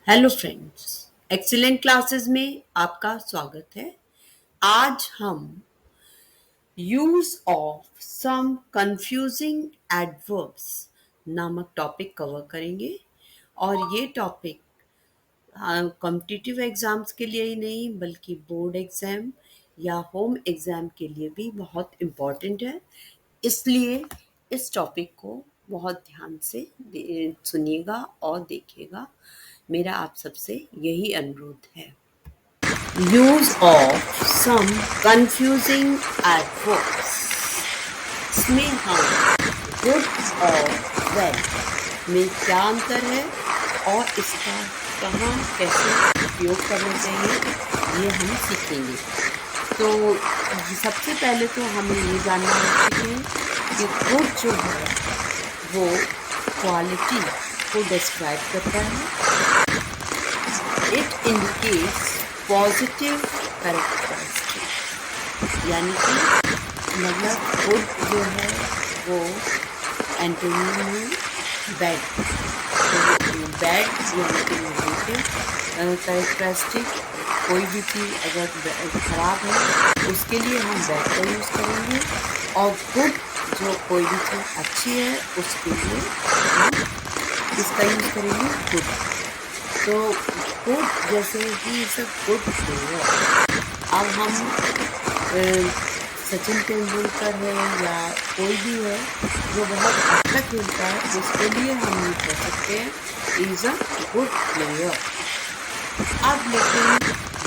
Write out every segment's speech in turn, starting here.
Hello friends, excellent classes में आपका स्वागत है। आज हम use of some confusing adverbs नामक टॉपिक कवर करेंगे और ये टॉपिक कॉम्पिटिटिव एग्जाम्स के लिए ही नहीं बल्कि बोर्ड एग्जाम या होम एग्जाम के लिए भी बहुत इम्पोर्टेंट है। इसलिए इस टॉपिक को बहुत ध्यान से सुनिएगा और देखिएगा। मेरा आप सबसे यही अनुरोध है। Use of some confusing adverbs. इसमें हम गुड और वेल में क्या अंतर है और इसका कहाँ कैसे उपयोग करना चाहिए ये हम सीखेंगे। तो सबसे पहले तो हमें ये जानना आवश्यक है कि गुड जो है वो क्वालिटी को डिस्क्राइब करता है। इट इंडिकेट्स पॉजिटिव कैरेक्टरिस्टिक, यानी कि मतलब गुड जो है वो एंटोनिम है बैड। तो बैड यानी कि नेगेटिव कैरेक्टरिस्टिक, कोई भी चीज़ अगर खराब है उसके लिए हम बैड का यूज़ करेंगे, और गुड जो कोई भी चीज़ अच्छी है उसके लिए हम इसका यूज़ करेंगे गुड। तो गुड जैसे he is a good player. अब हम सचिन तेंदुलकर है या कोई भी है जो बहुत अच्छा खेलता है उसके लिए हम ये कह सकते हैं इज़ अ गुड प्लेयर। अब लेकिन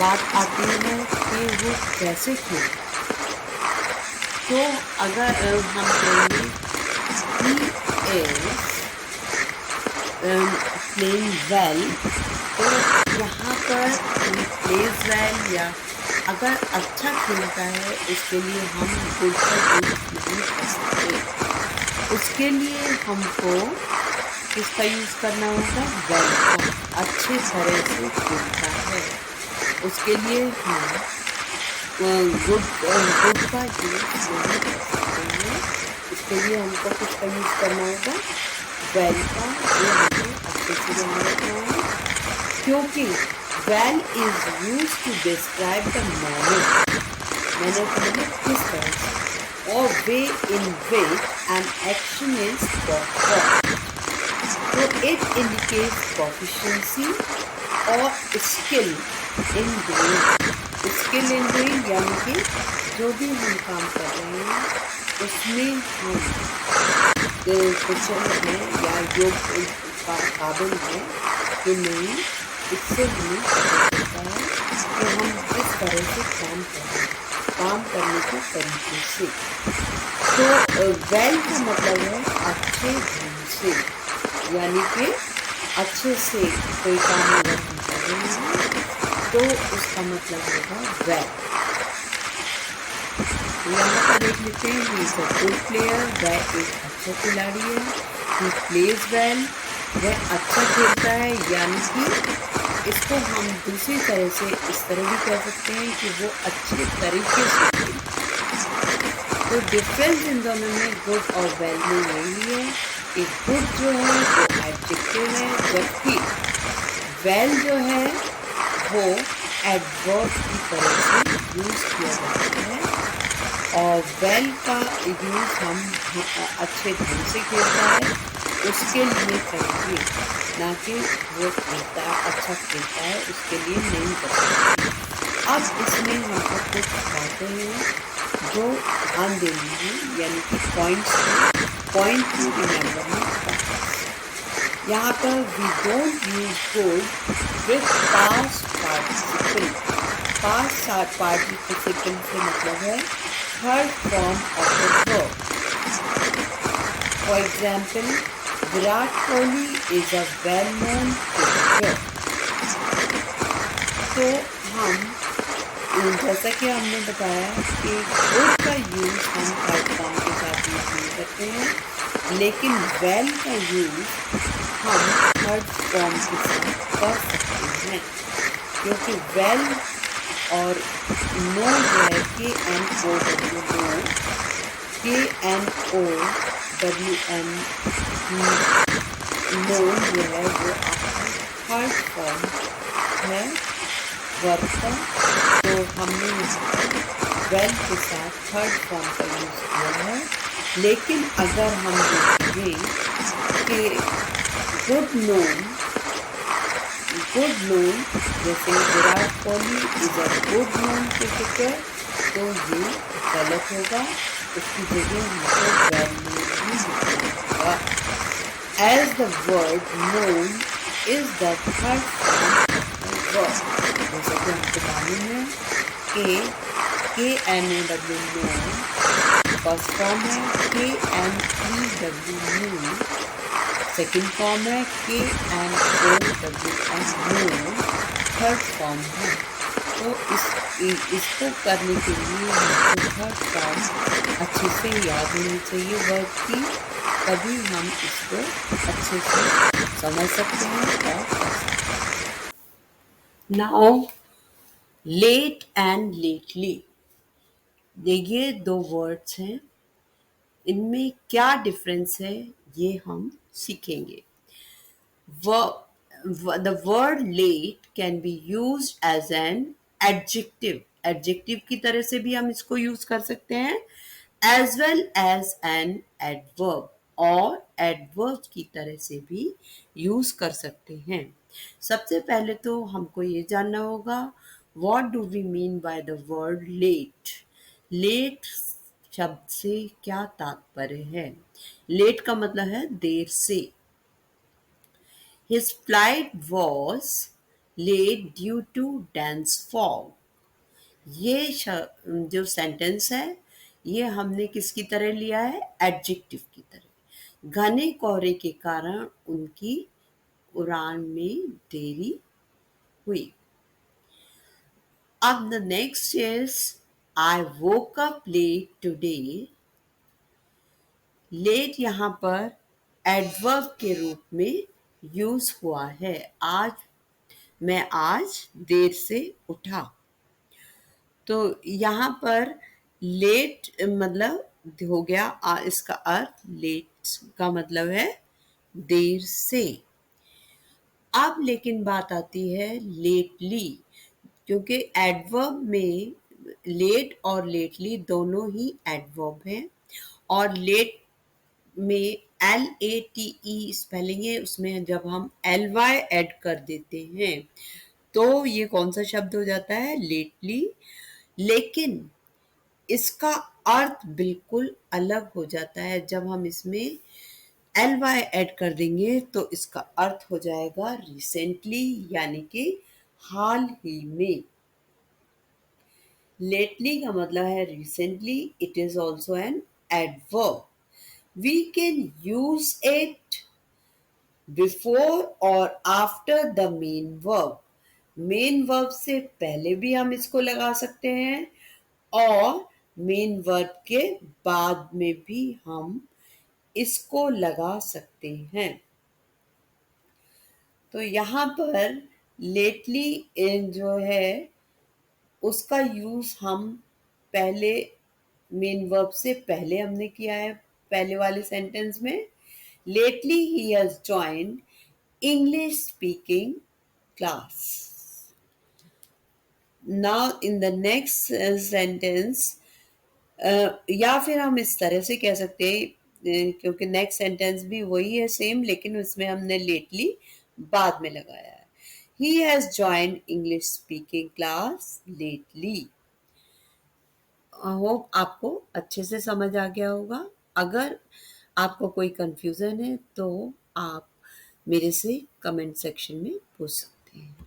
बात आती है कि वो कैसे खेलता है। तो अगर हम कहेंगे ही इज प्लेइंग वेल, तो यहाँ पर प्लेज वेल या अगर अच्छा खेलता है उसके लिए हम गुड का यूज नहीं कर सकते। उसके लिए हमको किसका यूज़ करना होगा? वेल का। अच्छे तरह से खेलता है उसके लिए हम गुड का यूज नहीं कर सकते हैं। इसके लिए हमको किसका यूज़ करना होगा? वेल का। ये हमको अच्छे से ध्यान रखना है क्योंकि well is use to describe the manner को मतलब किस तरह से, और way in which an action is perform. तो इट इंडिकेट्स प्रोफिशिएंसी और skill in doing. Skill in doing यानी कि जो भी हम काम कर रहे हैं उसमें हम कुशल हैं या योग काबिल हैं कि नहीं, इससे हमें पता चलता है कि हम किस तरह से काम कर रहे हैं, काम करने के तरीके से। तो वेल का मतलब है अच्छे ढंग से, यानी कि अच्छे से कोई काम अगर हम कर रहे हैं तो उसका मतलब होगा वेल। यहाँ पर देख लेते हैं he is a good player, वह एक अच्छा खिलाड़ी है। ही प्लेज वेल, वह अच्छा खेलता है, यानी कि इसको हम दूसरी तरह से इस तरह भी कह सकते हैं कि वो अच्छे तरीके से खेलता है। तो डिफरेंस इन दोनों में गुड और वेल में यही है कि गुड जो है वो एडजेक्टिव है जबकि वेल जो है वो एडवर्ब की तरह से यूज किया जाता है। और वेल का यूज हम अच्छे ढंग से खेलता है उसके लिए करेंगे, ना कि वो खेलता अच्छा खेलता है उसके लिए नहीं कर सकते। अब इसमें हमको कुछ बातें हैं जो ध्यान देनी है, यानी कि पॉइंट टू रिमेम्बर। यहाँ पर we don't use good with past participle. Past participle से मतलब है third form of the verb. For example, Virat Kohli is a well known cricketer. तो हम जैसा कि हमने बताया कि गुड का यूज हम थर्ड फॉर्म के साथ यूज नहीं करते हैं, लेकिन वेल का यूज हम थर्ड फॉर्म के साथ कर सकते हैं क्योंकि वेल और नो जो है KNOW, नो जो है वो आपका थर्ड फॉर्म है वर्ब का, तो हमने यहाँ पर वेल के साथ थर्ड फॉर्म का यूज़ किया है। लेकिन अगर हम देखेंगे कि गुड नोन, गुड नोन जैसे Virat Kohli is a good known cricketer, तो ये गलत होगा, उसकी जगह हमको वेल नोन ही लिखना होगा। As the word known is the third form of the verb, जैसा कि हमको मालूम है K N O W known first form है, K N E W known second form है, K N O W N known third form है। तो इसको करने के लिए हमको थर्ड फॉर्म अच्छे से याद होनी चाहिए वर्ब की, तभी हम इसको अच्छे से समझ सकते हैं और कर सकते हैं। नाउ लेट एंड लेटली, देखिए दो वर्ड्स हैं, इनमें क्या डिफरेंस है ये हम सीखेंगे। The word late can be used as an adjective. Adjective की तरह से भी हम इसको यूज कर सकते हैं, as well as an adverb, और adverb की तरह से भी यूज कर सकते हैं। सबसे पहले तो हमको ये जानना होगा what do we mean by the word late? Late शब्द से क्या तात्पर्य है? लेट का मतलब है देर से। His flight was late due to dense fog. ये जो सेंटेंस है ये हमने किसकी तरह लिया है? एडजेक्टिव की तरह। घने कोहरे के कारण उनकी उड़ान में देरी हुई। अब the next is I woke up late today. Late यहाँ पर एडवर्ब के रूप में यूज हुआ है। मैं आज देर से उठा, तो यहाँ पर लेट मतलब हो गया, इसका अर्थ लेट का मतलब है देर से। अब लेकिन बात आती है लेटली, क्योंकि एडवर्ब में लेट और लेटली दोनों ही एडवर्ब हैं, और लेट में LATE स्पेलिंग है, उसमें जब हम LY ऐड कर देते हैं तो ये कौन सा शब्द हो जाता है? लेटली। लेकिन इसका अर्थ बिल्कुल अलग हो जाता है। जब हम इसमें LY ऐड कर देंगे तो इसका अर्थ हो जाएगा रिसेंटली, यानी कि हाल ही में। लेटली का मतलब है recently. It is also an adverb. We can use it before or after the main verb. Main verb से पहले भी हम इसको लगा सकते हैं और मेन वर्ब के बाद में भी हम इसको लगा सकते हैं। तो यहाँ पर लेटली जो है उसका यूज हम पहले मेन वर्ब से पहले हमने किया है पहले वाले सेंटेंस में। Lately he has joined English speaking class. Now in the next sentence, या फिर हम इस तरह से कह सकते हैं, क्योंकि नेक्स्ट सेंटेंस भी वही है सेम, लेकिन उसमें हमने लेटली बाद में लगाया है। He has joined English speaking class lately. Hope आपको अच्छे से समझ आ गया होगा। अगर आपको कोई कंफ्यूजन है तो आप मेरे से कमेंट सेक्शन में पूछ सकते हैं।